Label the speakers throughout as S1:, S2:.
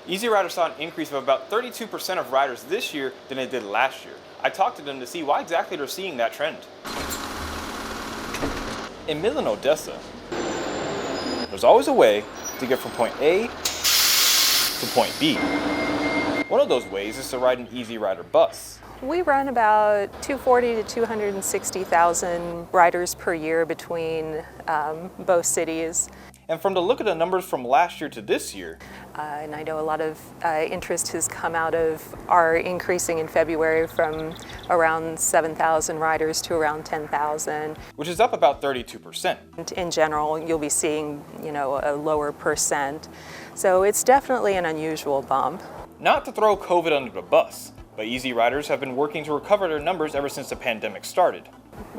S1: Easy Rider saw an increase of about 32% of riders this year than it did last year. I talked to them to see why exactly they're seeing that trend. In Midland-Odessa, there's always a way to get from point A to point B. One of those ways is to ride an Easy Rider bus.
S2: We run about 240 to 260,000 riders per year between both cities.
S1: And from the look of the numbers from last year to this year,
S2: and I know a lot of interest has come out of our increasing in February from around 7,000 riders to around 10,000.
S1: which is up about 32%.
S2: In general, you'll be seeing, a lower percent. So it's definitely an unusual bump.
S1: Not to throw COVID under the bus, but Easy Riders have been working to recover their numbers ever since the pandemic started.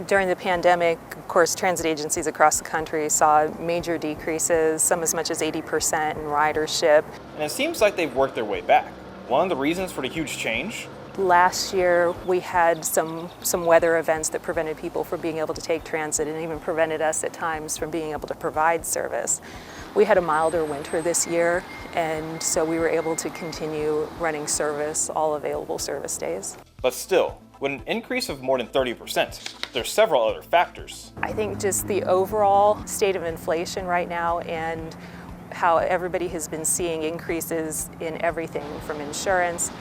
S2: During the pandemic, of course, transit agencies across the country saw major decreases, some as much as 80% in ridership.
S1: And it seems like they've worked their way back. One of the reasons for the huge change?
S2: Last year, we had some weather events that prevented people from being able to take transit and even prevented us at times from being able to provide service. We had a milder winter this year, and so we were able to continue running service, all available service days.
S1: But still, with an increase of more than 30%, there's several other factors.
S2: I think just the overall state of inflation right now and how everybody has been seeing increases in everything from insurance,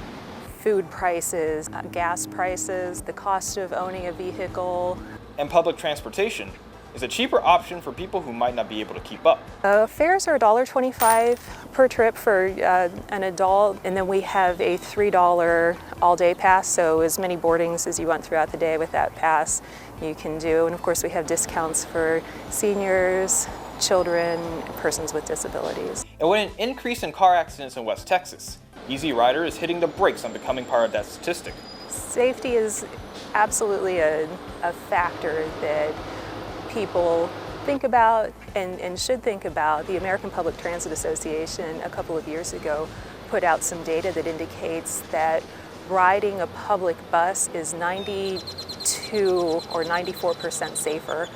S2: food prices, gas prices, the cost of owning a vehicle.
S1: And public transportation is a cheaper option for people who might not be able to keep up.
S2: Fares are $1.25 per trip for an adult, and then we have a $3 all-day pass, so as many boardings as you want throughout the day with that pass you can do. And of course we have discounts for seniors, children, persons with disabilities.
S1: And with an increase in car accidents in West Texas, Easy Rider is hitting the brakes on becoming part of that statistic.
S2: Safety is absolutely a factor that people think about and should think about. The American Public Transit Association a couple of years ago put out some data that indicates that riding a public bus is 92 or 94% safer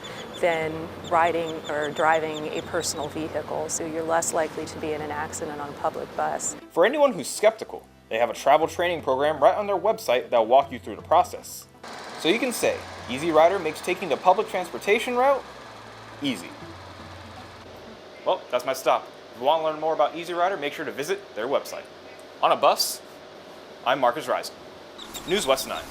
S2: than riding or driving a personal vehicle, so you're less likely to be in an accident on a public bus.
S1: For anyone who's skeptical, they have a travel training program right on their website that'll walk you through the process. So you can say, Easy Rider makes taking the public transportation route easy. Well, that's my stop. If you want to learn more about Easy Rider, make sure to visit their website. On a bus, I'm Marcus Rising, News West 9.